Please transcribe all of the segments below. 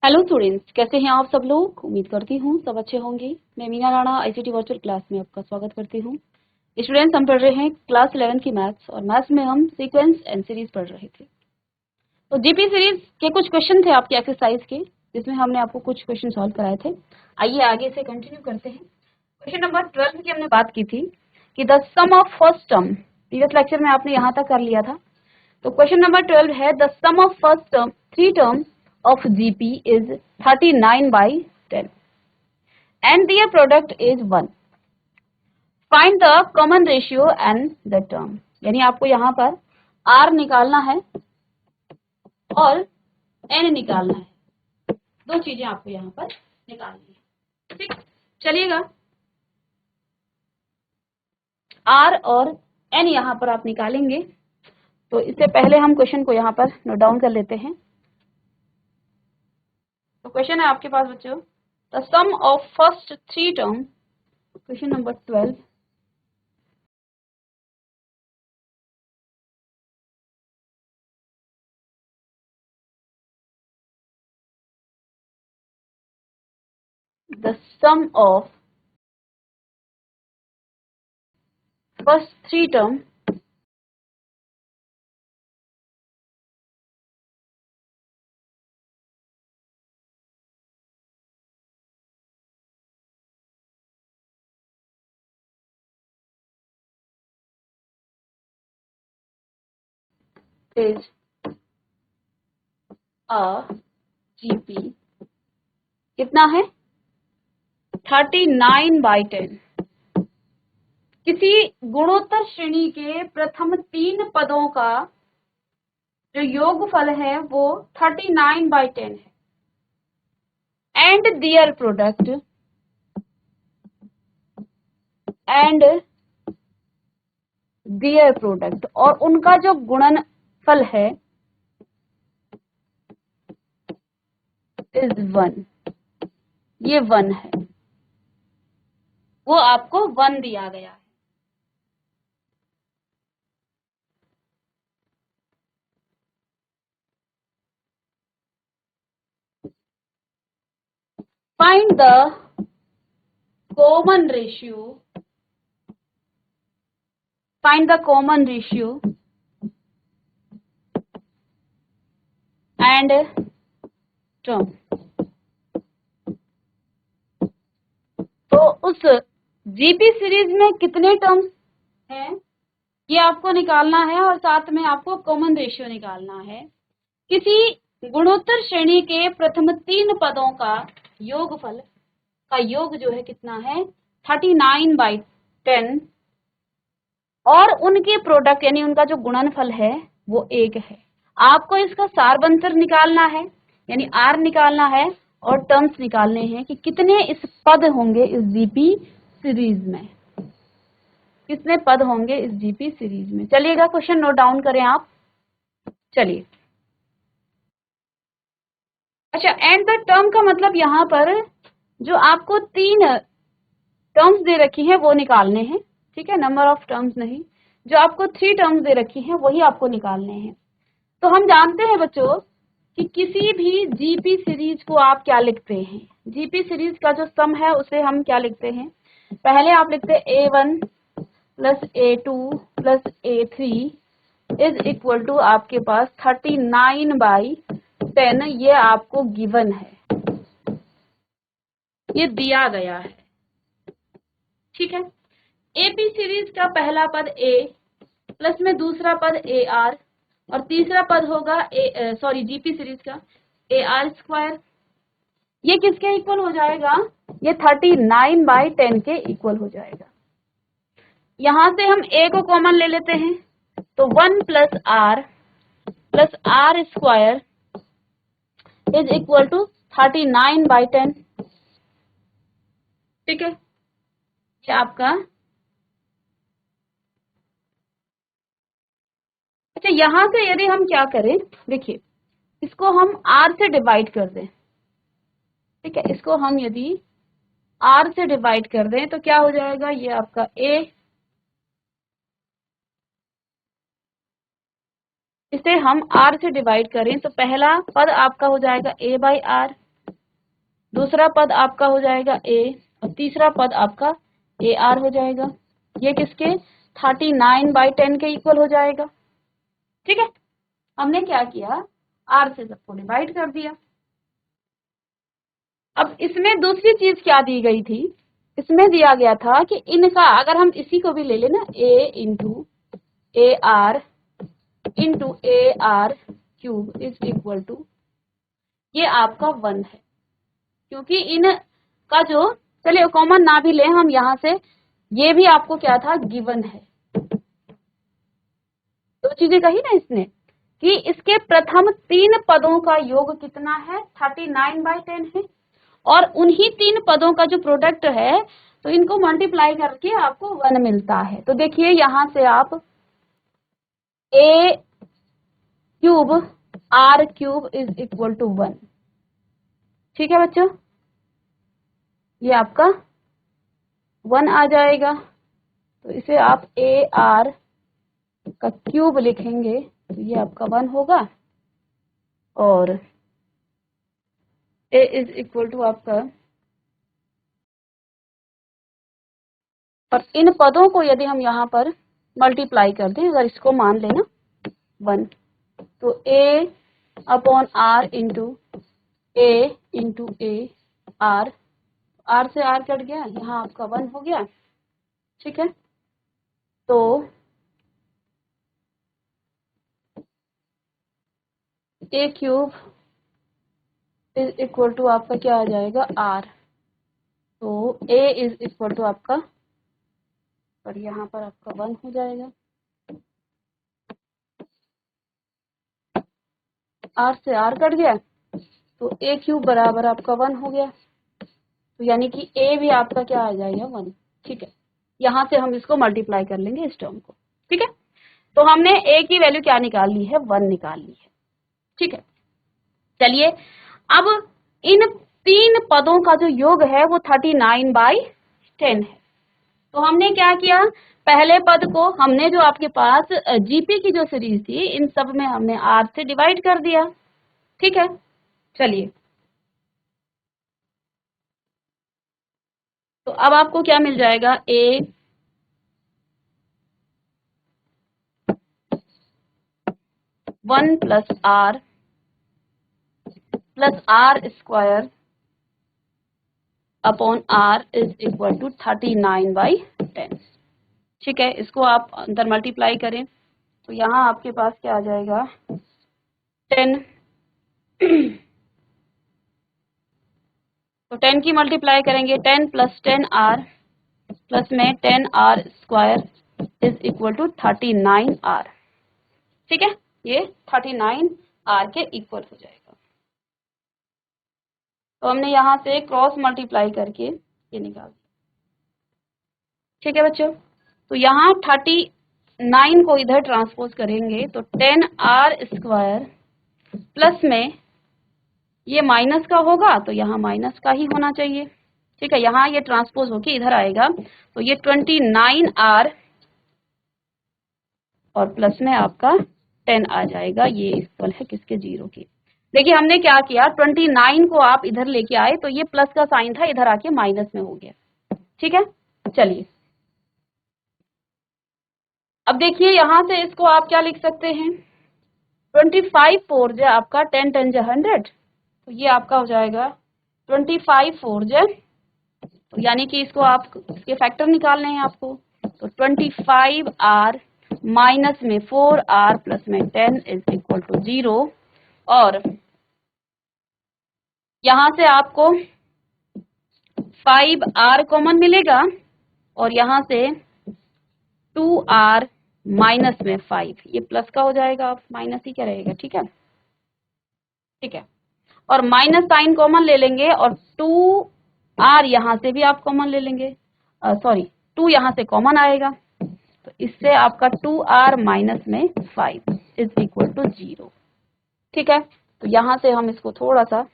Hello students, कैसे हैं आप सब लोग। उम्मीद करती हूँ सब अच्छे होंगे। मैं Meena Rana ICT virtual class में आपका स्वागत करती हूँ। स्टूडेंट्स, हम पढ़ रहे हैं क्लास 11 की मैथ्स और मैथ्स में हम सीक्वेंस एंड सीरीज पढ़ रहे थे। तो जीपी सीरीज के कुछ क्वेश्चन थे आपके एक्सरसाइज के, जिसमें हमने आपको कुछ क्वेश्चन सॉल्व कराए थे। आइए आगे से कंटिन्यू करते हैं। क्वेश्चन नंबर 12 की हमने बात की थी कि the sum of first term, previous lecture में आपने यहाँ तक कर लिया था। तो क्वेश्चन नंबर 12 है the sum of first term three term of GP is 39 by 10 and their product is 1. Find the common ratio and the term. यानी आपको यहाँ पर R निकालना है और N निकालना है। दो चीजें आपको यहाँ पर निकालनी है। ठीक, चलिएगा। R और N यहाँ पर आप निकालेंगे। तो इससे पहले हम क्वेश्चन को यहाँ पर नोट डाउन कर लेते हैं। तो क्वेश्चन है आपके पास बच्चों, the sum of first three term, question number 12। The sum of first three term is a GP कितना है 39 by 10। किसी गुणोत्तर श्रेणी के प्रथम तीन पदों का जो योगफल है वो 39 by 10 है। एंड दियर प्रोडक्ट और उनका जो गुणनफल है इज 1। ये 1 है, वो आपको 1 दिया गया है। Find the common ratio. Find the common ratio and term. तो उस जीपी सीरीज में कितने टर्म्स हैं ये आपको निकालना है और साथ में आपको कॉमन रेशियो निकालना है। किसी गुणोत्तर श्रेणी के प्रथम तीन पदों का योगफल का योग जो है कितना है 39 by 10 और उनके प्रोडक्ट यानी उनका जो गुणनफल है वो 1 है। आपको इसका सारबंतर निकालना है यानी आर निकालना है और टर्म्स निकालने हैं कि कितने इस पद होंगे इस जीपी सीरीज में, कितने पद होंगे इस जीपी सीरीज में। चलिएगा क्वेश्चन नोट डाउन करें आप। चलिए, अच्छा, एंड द टर्म का मतलब यहाँ पर जो आपको तीन टर्म्स दे रखी हैं वो निकालने हैं। ठीक है, नंबर ऑफ टर्म्स नहीं, जो आपको 3 टर्म्स दे रखी हैं वही आपको निकालने हैं। तो हम जानते हैं बच्चों कि किसी भी जीपी सीरीज को आप क्या लिखते हैं। जीपी सीरीज का जो सम है उसे हम क्या लिखते हैं, पहले आप लिखते हैं A1 plus A2 plus A3 is equal to आपके पास 39 बाई 10। ये आपको गिवन है, ये दिया गया है। ठीक है, एपी सीरीज का पहला पद A प्लस में दूसरा पद AR और तीसरा पद होगा जीपी सीरीज का AR स्क्वायर। ये किसके इक्वल हो जाएगा, ये 39 बाई 10 के इक्वल हो जाएगा। यहां से हम A को कॉमन ले लेते हैं तो 1 plus R square is equal to 39 by 10। ठीक है, ये आपका। अच्छा, यहां से यदि हम क्या करें, देखिए इसको हम R से डिवाइड कर दें। ठीक है, इसको हम यदि R से डिवाइड कर दें तो क्या हो जाएगा, ये आपका A, इसे हम R से डिवाइड करें तो पहला पद आपका हो जाएगा A बाई आर दूसरा पद आपका हो जाएगा a और तीसरा पद आपका AR हो जाएगा। ये किसके 39/10 के इक्वल हो जाएगा। ठीक है, हमने क्या किया, R से सबको डिवाइड कर दिया। अब इसमें दूसरी चीज क्या दी गई थी, इसमें दिया गया था कि इनका अगर हम इसी को भी ले लेना A into AR into AR cube is equal to, ये आपका 1 है, क्योंकि इन का जो, चलिए कॉमन ना भी ले हम यहाँ से, ये भी आपको क्या था, गिवन है। दो चीजें कही ना इसने कि इसके प्रथम 3 पदों का योग कितना है, 39/10 है, और उन्हीं 3 पदों का जो प्रोडक्ट है तो इनको मल्टीप्लाई करके आपको 1 मिलता है। तो देखिए यहां से आप A cube R cube is equal to 1। ठीक है बच्चों, ये आपका 1 आ जाएगा। तो इसे आप AR का क्यूब लिखेंगे तो ये आपका 1 होगा, और A इज इक्वल टू आपका, और इन पदों को यदि हम यहाँ पर मल्टीप्लाई कर दें, अगर इसको मान लेना 1, तो A upon R into A into AR, R से R कट गया, यहाँ आपका 1 हो गया। ठीक है, तो A cube is equal to आपका क्या आ जाएगा, R। तो A इज इक्वल टू आपका, और यहाँ पर आपका 1 हो जाएगा, R से R कट गया, तो A क्यूब बराबर आपका 1 हो गया। तो यानी कि A भी आपका क्या आ जाएगा, 1। ठीक है, यहाँ से हम इसको मल्टीप्लाई कर लेंगे इस टर्म को। ठीक है, तो हमने A की वैल्यू क्या निकाल ली है, 1 निकाल ली है। ठीक है, चलिए अब इन 3 पदों का जो योग है वो 39/10 है। तो हमने क्या किया, पहले पद को हमने जो आपके पास जीपी की जो सीरीज थी, इन सब में हमने R से डिवाइड कर दिया। ठीक है, चलिए तो अब आपको क्या मिल जाएगा, A one plus R square upon R is equal to 39/10। ठीक है, इसको आप अंदर मल्टीप्लाई करें तो यहाँ आपके पास क्या आ जाएगा, 10। तो 10 की मल्टीप्लाई करेंगे, 10 प्लस 10R प्लस में 10R square is equal to 39R। ठीक है, ये 39R के इक्वल हो जाएगा। तो हमने यहाँ से क्रॉस मल्टीप्लाई करके ये निकाल दिया। ठीक है बच्चों, तो यहाँ 39 को इधर ट्रांसपोज करेंगे तो 10R स्क्वायर प्लस में ये माइनस का होगा, तो यहाँ माइनस का ही होना चाहिए। ठीक है, यहाँ ये ट्रांसपोज होके इधर आएगा, तो ये 29R और प्लस में आपका 10 आ जाएगा। ये इक्वल है किसके, 0 के। देखिए हमने क्या किया, 29 को आप इधर लेके आए तो ये प्लस का साइन था, इधर आके माइनस में हो गया। ठीक है, चलिए अब देखिए यहाँ से इसको आप क्या लिख सकते हैं, 25 4 जो आपका 10 10 जो 100, तो ये आपका हो जाएगा 25 4 जो, तो यानी कि इसको आप इसके फैक्टर निकालने हैं आपको, तो 25R माइनस में 4R प्लस में 10 इज इक्वल टू 0, और यहाँ से आपको 5R कॉमन मिलेगा, और यहाँ से 2R माइनस में 5, ये प्लस का हो जाएगा, आप माइनस ही क्या रहेगा। ठीक है, ठीक है, और माइनस साइन कॉमन ले लेंगे, और 2R यहाँ से भी आप कॉमन ले लेंगे, सॉरी 2 यहाँ से कॉमन आएगा, तो इससे आपका 2R माइनस में 5 इज इक्वल टू 0। ठीक है, तो यहाँ से हम इसको थोड़ा सा,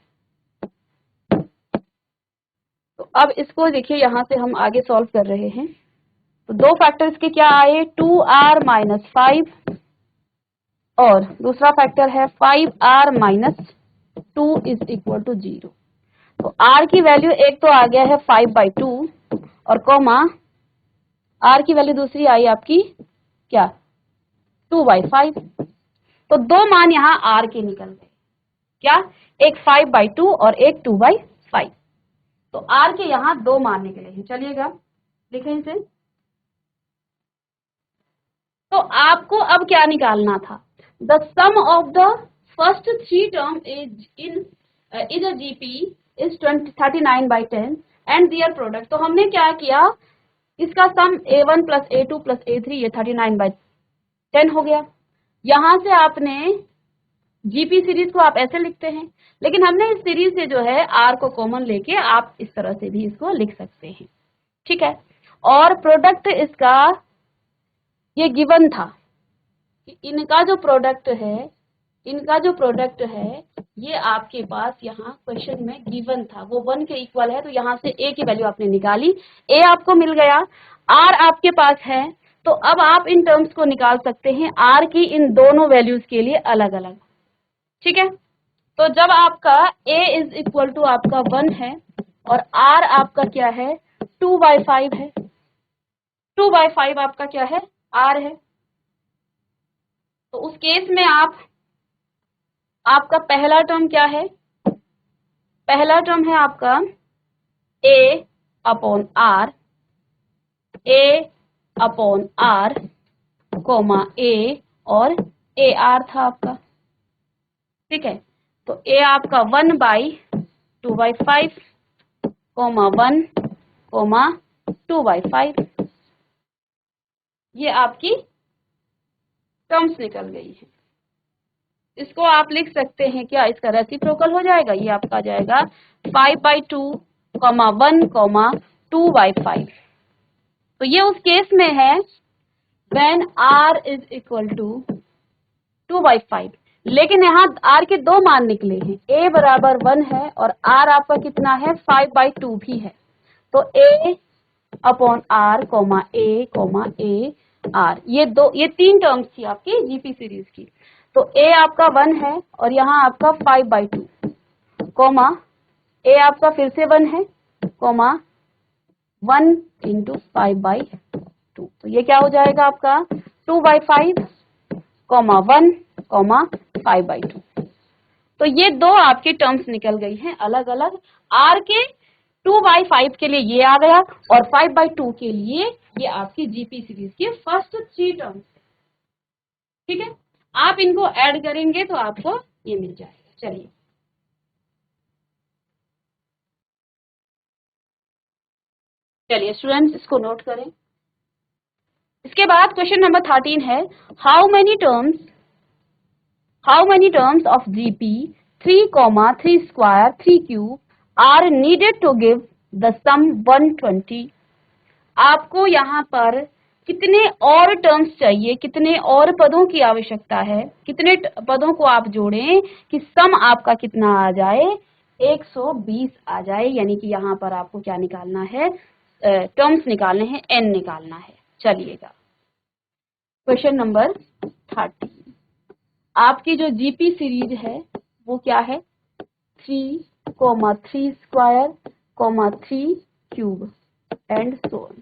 तो अब इसको देखिए यहाँ से हम आगे सॉल्व कर रहे हैं, तो दो फैक्टर इसके क्या आए, 2R माइनस 5, और दूसरा फैक्टर है 5R minus 2 is equal to 0। तो r की वैल्यू एक तो आ गया है 5/2 और कॉमा r की वैल्यू दूसरी आई आपकी क्या 2/5। तो दो मान यहाँ r के निकल गए, क्या एक 5/2 और एक 2/5। तो r के यहाँ दो मान निकले हैं। चलिएगा लिखें इसे। तो आपको अब क्या निकालना था, the sum of the first three term is a GP is 39/10 and their product. तो हमने क्या किया, इसका सम a1 plus a2 plus a3 ये 39/10 हो गया। यहां से आपने जीपी सीरीज को आप ऐसे लिखते हैं, लेकिन हमने इस सीरीज से जो है आर को कॉमन लेके आप इस तरह से भी इसको लिख सकते हैं, ठीक है। और प्रोडक्ट इसका ये गिवन था कि इनका जो प्रोडक्ट है ये आपके पास यहाँ क्वेश्चन में गिवन था, वो 1 के इक्वल है। तो यहाँ से a की वैल्यू आपने निकाली, a आपको मिल गया, r आपके पास है। तो अब आप इन टर्म्स को निकाल सकते हैं r की इन दोनों वैल्यूज के लिए अलग अलग, ठीक है। तो जब आपका a इज इक्वल टू आपका 1 है और r आपका क्या है 2/5 है, 2/5 आपका क्या है r है। तो उस केस में आपका पहला टर्म क्या है, पहला टर्म है आपका a/r, a/r कोमा a और ar था आपका, ठीक है। तो a आपका 1/2/5 कोमा 1 कोमा 2/5, ये आपकी टर्म्स निकल गई है। इसको आप लिख सकते हैं क्या, इसका रेसिप्रोकल हो जाएगा, ये आपका आ जाएगा 5/2 1 2/5। तो ये उस केस में है when r is equal to 2/5, लेकिन यहाँ r के दो मान निकले हैं, a बराबर 1 है और r आपका कितना है 5/2 भी है। तो a/r a r ये तीन टर्म्स थी आपकी जीपी सीरीज की। तो a आपका 1 है और यहाँ आपका 5/2 कोमा a आपका फिर से 1 है कोमा 1 × 5/2। तो ये क्या हो जाएगा आपका 2/5 1 5/2। तो ये दो आपके टर्म्स निकल गई हैं अलग अलग। r के 2/5 के लिए ये आ गया और 5/2 के लिए ये आपकी जीपी सीरीज के फर्स्ट थ्री टर्म्स, ठीक है। आप इनको ऐड करेंगे तो आपको ये मिल जाएगा। चलिए स्टूडेंट्स इसको नोट करें। इसके बाद क्वेश्चन नंबर 13 है, how many terms of GP 3, 3 square 3 cube are needed to give the sum 120। आपको यहाँ पर कितने और टर्म्स चाहिए, कितने और पदों की आवश्यकता है, कितने पदों को आप जोड़ें कि सम आपका कितना आ जाए 120 आ जाए। यानी कि यहाँ पर आपको क्या निकालना है, टर्म्स निकालने हैं, n निकालना है। चलिएगा क्वेश्चन नंबर 13, आपकी जो जीपी सीरीज है वो क्या है 3, 3 square 3 cube and so on.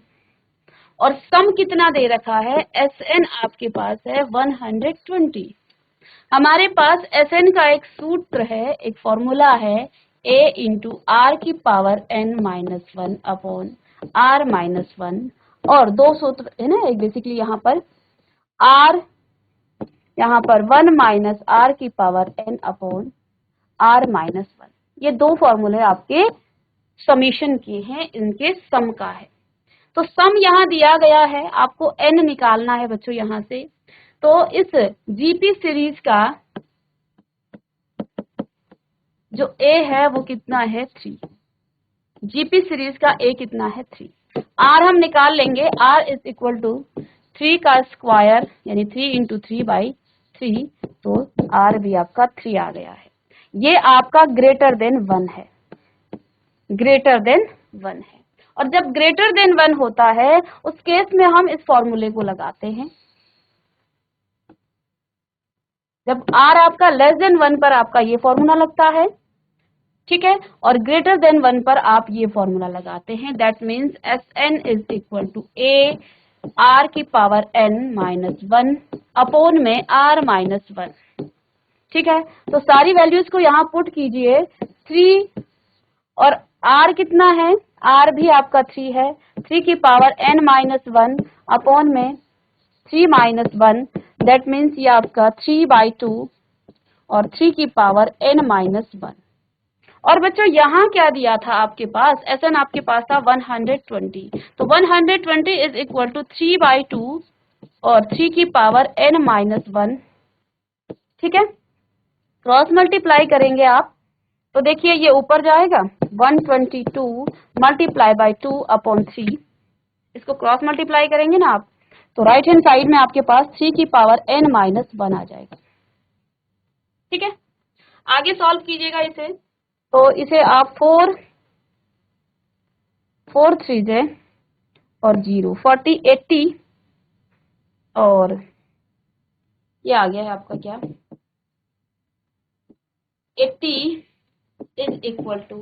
और सम कितना दे रखा है, Sn आपके पास है 120। हमारे पास Sn का एक सूत्र है, एक फॉर्मूला है a × r की पावर n-1 अपॉन r-1। और दो सूत्र है ना, एक बेसिकली यहाँ पर r, यहाँ पर 1 - r की पावर n अपॉन r-1। ये दो फॉर्मूले आपके समीशन के हैं, इनके सम का है। तो सम यहाँ दिया गया है, आपको n निकालना है बच्चों यहाँ से। तो इस जीपी सीरीज का जो a है वो कितना है 3, जीपी सीरीज का a कितना है 3। r हम निकाल लेंगे, r इज इक्वल टू 3 का स्क्वायर यानी 3 × 3/3। तो r भी आपका 3 आ गया है। ये आपका ग्रेटर देन 1 है, ग्रेटर देन 1 है। और जब ग्रेटर देन 1 होता है उस केस में हम इस फॉर्मूले को लगाते हैं। जब r आपका लेस देन 1 पर आपका ये फॉर्मूला लगता है, ठीक है, और ग्रेटर देन 1 पर आप ये फॉर्मूला लगाते हैं, that means Sn is equal to a r की पावर n माइनस 1 अपॉन में r माइनस 1। ठीक है, तो सारी वैल्यूज को यहाँ पुट कीजिए, 3 और r कितना है, r भी आपका 3 है, 3 की पावर n माइनस 1 अपॉन में 3 माइनस 1, दैट मीन्स ये आपका 3/2 और 3 की पावर n माइनस 1। और बच्चों यहाँ क्या दिया था आपके पास, Sn आपके पास था 120, तो 120 इज इक्वल टू 3/2 और 3 की पावर n माइनस 1। ठीक है, क्रॉस मल्टीप्लाई करेंगे आप तो देखिए ये ऊपर जाएगा, 122 मल्टीप्लाई बाई 2 अपॉन 3, इसको क्रॉस मल्टीप्लाई करेंगे ना आप, तो राइट हैंड साइड में आपके पास 3 की पावर n माइनस 1 आ जाएगा। ठीक है, आगे सॉल्व कीजिएगा इसे, तो इसे आप 4 3 और 0 40 80 और ये आ गया है आपका क्या 80 is equal to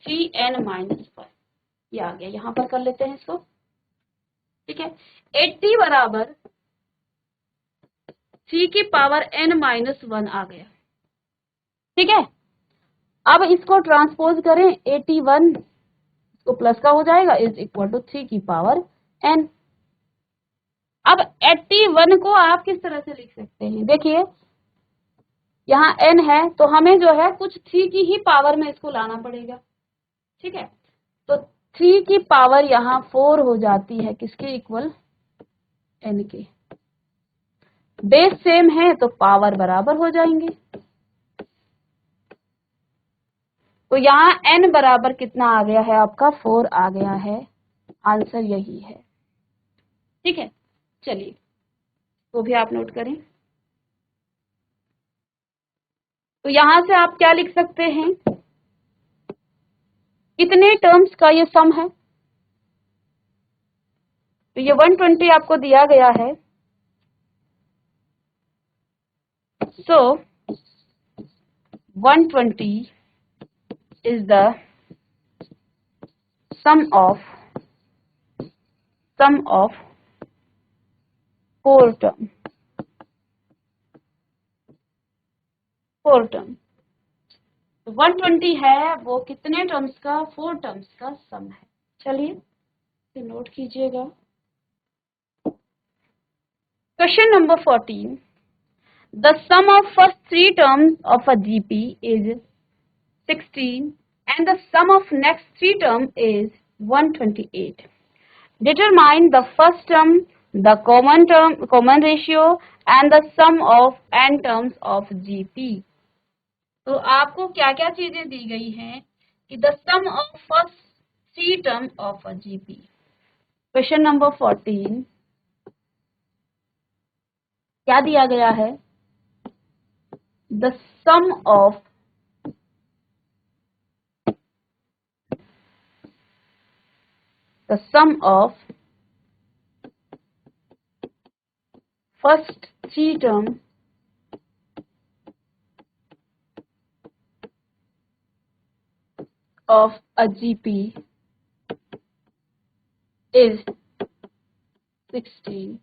3n minus 1, ये आ गया, यहाँ पर कर लेते हैं इसको। ठीक है, 80 बराबर 3 की पावर n माइनस 1 आ गया। ठीक है, अब इसको ट्रांसपोज करें, 81 तो प्लस का हो जाएगा इज इक्वल टू 3 की पावर n। अब 81 को आप किस तरह से लिख सकते हैं, देखिए यहाँ n है तो हमें जो है कुछ 3 की ही पावर में इसको लाना पड़ेगा। ठीक है, तो 3 की पावर यहाँ 4 हो जाती है, किसके इक्वल, n के। बेस सेम है तो पावर बराबर हो जाएंगे, तो यहाँ n बराबर कितना आ गया है आपका 4 आ गया है, आंसर यही है। ठीक है, चलिए तो भी आप नोट करें, तो यहां से आप क्या लिख सकते हैं, कितने टर्म्स का ये सम है, तो ये 120 आपको दिया गया है, सो 120 is the sum of 4 term, 4 term। तो 120 है वो कितने टर्म्स का, 4 टर्म्स का सम है। चलिए तो नोट कीजिएगा। Question number 14, the sum of first 3 terms of a GP is 16 and the sum of next 3 term is 128. Determine the first term, the common ratio and the sum of n terms of GP। तो आपको क्या क्या चीजें दी गई हैं कि the sum of first 3 term of a GP। Question number 14 क्या दिया गया है, the sum of first 3 term of a GP is 16.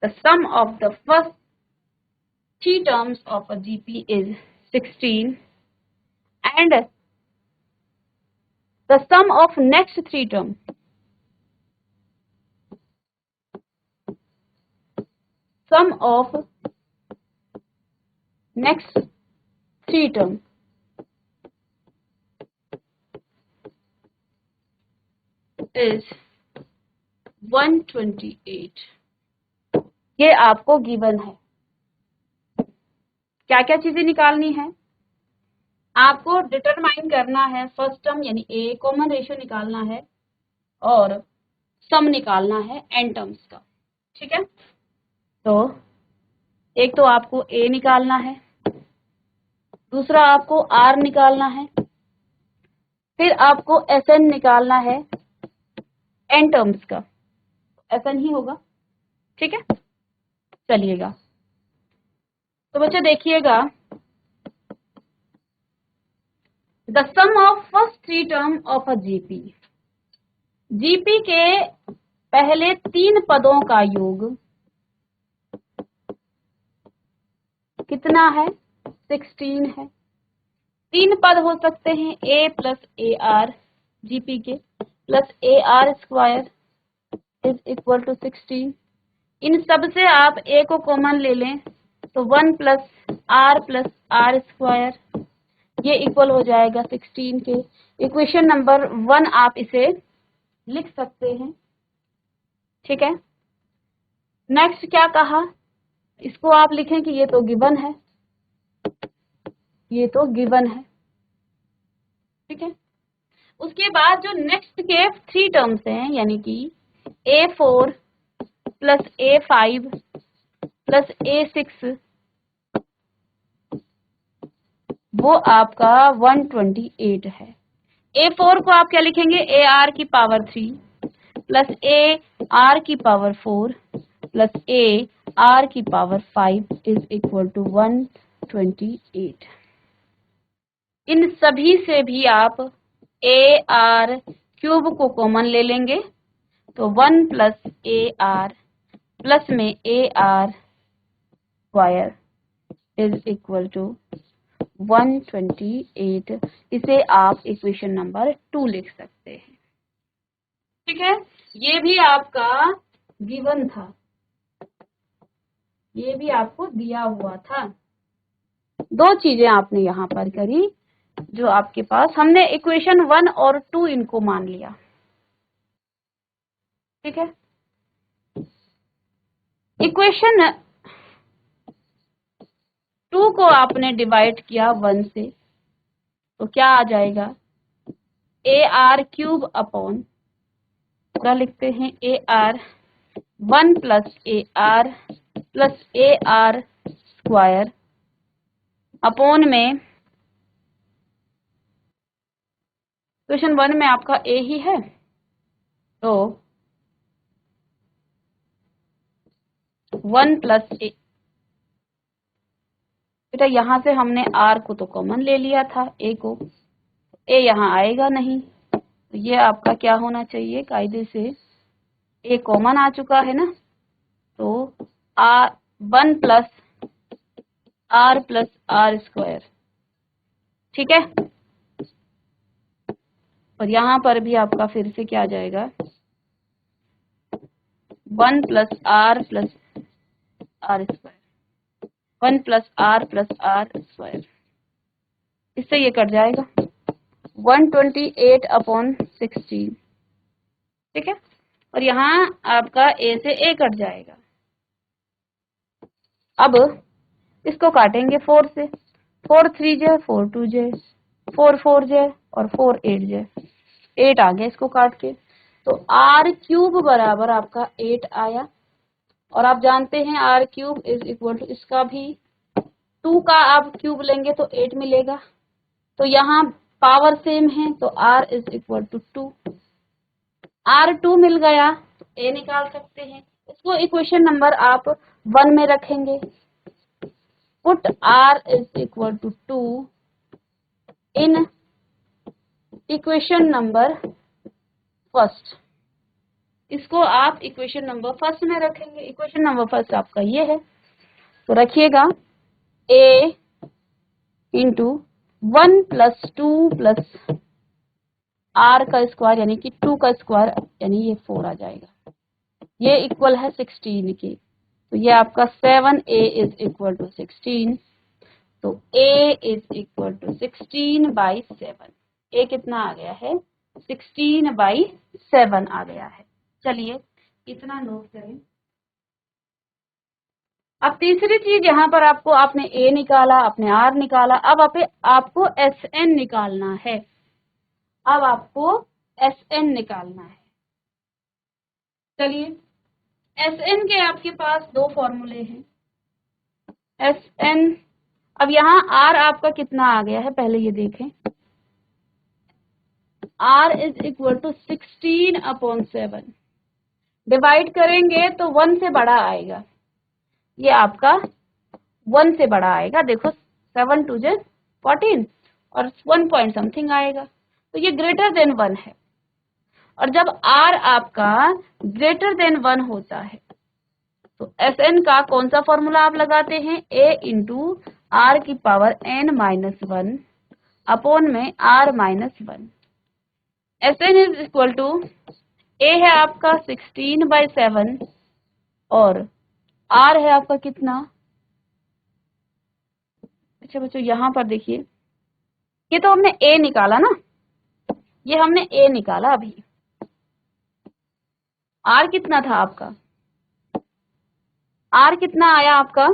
The sum of the first 3 terms of a GP is 16 and the sum of next 3 term is 128। ये आपको given है। क्या क्या चीजें निकालनी है, आपको डिटरमाइन करना है फर्स्ट टर्म यानी ए, कॉमन रेशियो निकालना है और सम निकालना है एन टर्म्स का। ठीक है, तो एक तो आपको ए निकालना है, दूसरा आपको आर निकालना है, फिर आपको Sn निकालना है एन टर्म्स का, Sn ही होगा। ठीक है, चलिएगा तो बच्चे देखिएगा the sum of first three term of a GP, GP के पहले 3 पदों का योग कितना है? 16 है। 3 पद हो सकते हैं, a plus a r, GP के plus a r square is equal to 16। इन सब से आप a को कॉमन ले लें तो 1 प्लस आर स्क्वायर, ये इक्वल हो जाएगा 16 के। इक्वेशन नंबर 1 आप इसे लिख सकते हैं, ठीक है। नेक्स्ट क्या कहा, इसको आप लिखें कि ये तो गिवन है, ये तो गिवन है, ठीक है। उसके बाद जो नेक्स्ट के 3 टर्म्स हैं, यानी कि A4 plus A5 plus A6, वो आपका 128 है। A4 को आप क्या लिखेंगे? AR की पावर 3 प्लस AR की पावर 4 प्लस AR की पावर 5 इज इक्वल टू 128। इन सभी से भी आप AR क्यूब को कॉमन ले लेंगे तो 1 प्लस AR प्लस में AR square is equal to 128। इसे आप इक्वेशन नंबर 2 लिख सकते हैं, ठीक है। ये भी आपका गिवन था, ये भी आपको दिया हुआ था। 2 चीजें आपने यहां पर करी जो आपके पास, हमने इक्वेशन 1 और 2 इनको मान लिया, ठीक है। इक्वेशन 2 को आपने डिवाइड किया 1 से तो क्या आ जाएगा? AR क्यूब अपॉन, क्या लिखते हैं? AR 1 plus AR plus AR square upon में, क्वेश्चन 1 में आपका A ही है तो 1 प्लस A, बेटा यहां से हमने R को तो कॉमन ले लिया था, A को, A यहाँ आएगा नहीं, तो ये आपका क्या होना चाहिए? कायदे से A कॉमन आ चुका है ना, तो R 1 प्लस R स्क्वायर, ठीक है। और यहाँ पर भी आपका फिर से क्या आ जाएगा? 1 plus R square, 1 plus R square, इससे ये कट जाएगा 128 अपॉन 16, ठीक है। और यहाँ आपका A से A कट जाएगा। अब इसको काटेंगे 4 से, 4 3 जे, 4 2 जे, 4 4 जे और 4 8 जे, 8 आ गया इसको काट के, तो R क्यूब बराबर आपका 8 आया। और आप जानते हैं R cube is equal to, इसका भी 2 का आप क्यूब लेंगे तो 8 मिलेगा, तो यहाँ पावर सेम है तो R is equal to 2। R 2 मिल गया तो A निकाल सकते हैं। इसको इक्वेशन नंबर आप 1 में रखेंगे, put R is equal to 2 in equation number first. इसको आप इक्वेशन नंबर फर्स्ट में रखेंगे। इक्वेशन नंबर फर्स्ट आपका ये है, तो रखिएगा A into 1 plus 2 plus R का स्क्वायर यानी कि 2 का स्क्वायर, यानी ये 4 आ जाएगा, ये इक्वल है 16 के, तो ये आपका 7A इज इक्वल टू 16। तो A is equal to 16/7। A कितना आ गया है? 16/7 आ गया है। चलिए इतना नोट करें। अब तीसरी चीज, यहाँ पर आपने A निकाला, आपने R निकाला, अब आपको SN निकालना है। अब आपको SN निकालना है। चलिए SN के आपके पास 2 फॉर्मूले हैं। SN, अब यहाँ R आपका कितना आ गया है पहले ये देखें, R is equal to 16/7, divide करेंगे तो 1 से बड़ा आएगा, ये आपका 1 से बड़ा आएगा। देखो 7 2 14, और 1 पॉइंट समथिंग आएगा, तो ये ग्रेटर देन 1 है। और जब r आपका ग्रेटर देन 1 होता है तो Sn का कौन सा फॉर्मूला आप लगाते हैं, a इंटू आर की पावर n माइनस 1 अपॉन में r minus 1। Sn is equal to a है आपका 16/7 और r है आपका कितना, अच्छा बच्चों यहाँ पर देखिए, ये तो हमने a निकाला ना, ये हमने a निकाला अभी, r कितना था आपका, r कितना आया आपका,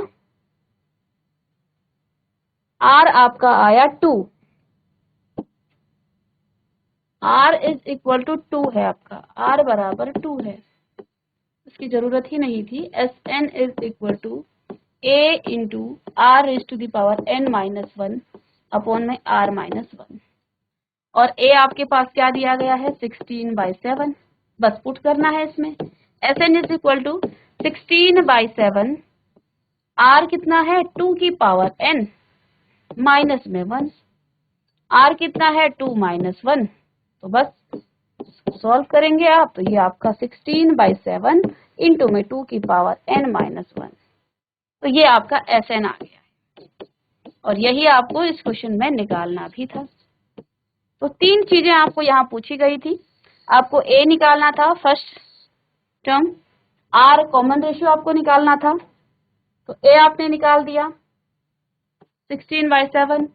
r आपका आया 2, r इज इक्वल टू 2 है आपका, r बराबर 2 है, इसकी जरूरत ही नहीं थी। Sn is equal to a into r is to the power n minus 1 upon में r माइनस 1, और a आपके पास क्या दिया गया है 16/7, बस पुट करना है इसमें। Sn is equal to 16/7, r कितना है 2 की पावर n माइनस में 1, r कितना है 2 माइनस 1, तो बस सॉल्व करेंगे आप तो ये आपका 16/7 इंटू में 2 की पावर n माइनस 1, तो ये आपका Sn आ गया है, और यही आपको इस क्वेश्चन में निकालना भी था। तो 3 चीजें आपको यहाँ पूछी गई थी, आपको a निकालना था first term, r common ratio आपको निकालना था, तो a आपने निकाल दिया 16/7,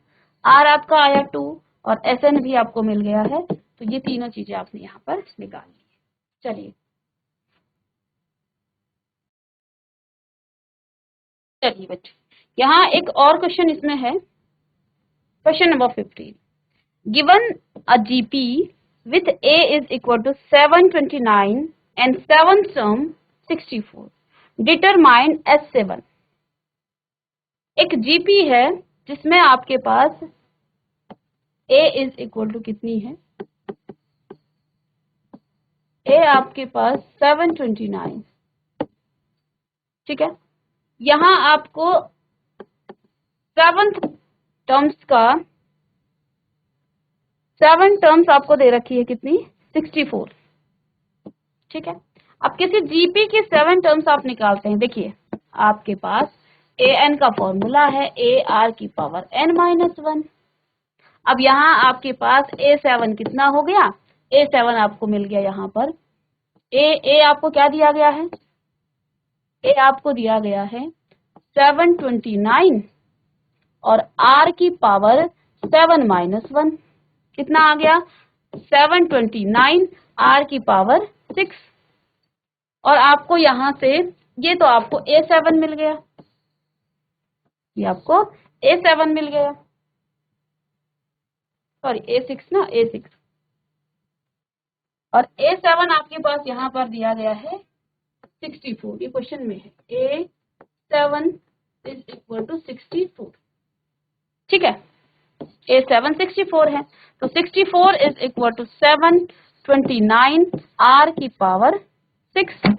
r आपका आया 2 और Sn भी आपको मिल गया है, तो ये तीनों चीजें आपने यहाँ पर निकाल ली। चलिए बच्चों, यहाँ एक और क्वेश्चन इसमें है, question number 15, given a GP with a is equal to 729 and 7th term 64, determine S7। एक जीपी है जिसमें आपके पास a is equal to कितनी है, a आपके पास 729, ठीक है, यहाँ आपको 7th टर्म्स का 7 टर्म्स आपको दे रखी है कितनी 64, ठीक है। अब किसी जीपी की 7 टर्म्स आप निकालते हैं, देखिए आपके पास an का फॉर्मूला है a r की पावर n माइनस 1। अब यहाँ आपके पास a7 कितना हो गया, a7 आपको मिल गया, यहाँ पर a आपको क्या दिया गया है, a आपको दिया गया है 729 और r की पावर 7 माइनस 1, कितना आ गया 729 r की पावर 6, और आपको यहाँ से ये तो आपको a7 मिल गया, ये आपको a7 मिल गया, सॉरी a6 ना, a6, और a7 आपके पास यहाँ पर दिया गया है 64, ये क्वेश्चन में है a7 इज इक्वल टू 64, ठीक है, a7 64 है, तो 64 इज इक्वल टू 729 r की पावर 6,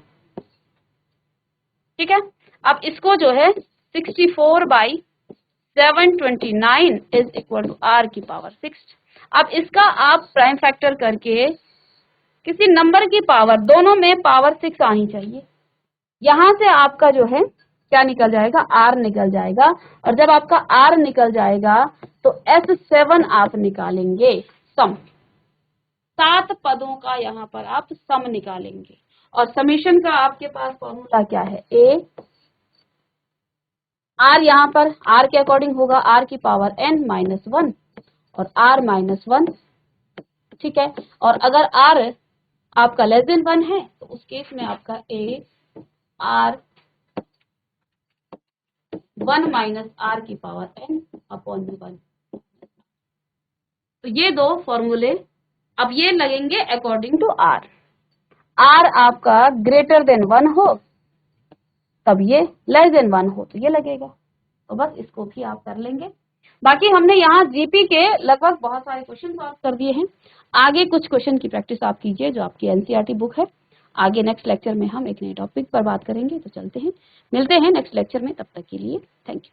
ठीक है। अब इसको जो है 64/729 इज इक्वल टू r की पावर 6, अब इसका आप प्राइम फैक्टर करके किसी नंबर की पावर, दोनों में पावर 6 आनी चाहिए, यहां से आपका जो है क्या निकल जाएगा, r निकल जाएगा, और जब आपका r निकल जाएगा तो S7 आप निकालेंगे, सम 7 पदों का यहाँ पर आप सम निकालेंगे, और समीशन का आपके पास फॉर्मूला क्या है, r यहाँ पर r के अकॉर्डिंग होगा r की पावर n माइनस 1 और r माइनस 1, ठीक है, और अगर r आपका लेस देन 1 है तो उस केस में आपका r 1 माइनस r की पावर n अपॉन में 1, तो ये दो फॉर्मूले अब ये लगेंगे अकॉर्डिंग टू r आपका ग्रेटर देन 1 हो तब ये लेस देन 1 हो तो ये लगेगा, तो बस इसको भी आप कर लेंगे। बाकी हमने यहाँ जीपी के लगभग बहुत सारे क्वेश्चन सॉल्व कर दिए हैं, आगे कुछ क्वेश्चन की प्रैक्टिस आप कीजिए जो आपकी एनसीईआरटी बुक है, आगे नेक्स्ट लेक्चर में हम एक नए टॉपिक पर बात करेंगे, तो चलते हैं, मिलते हैं नेक्स्ट लेक्चर में, तब तक के लिए थैंक यू।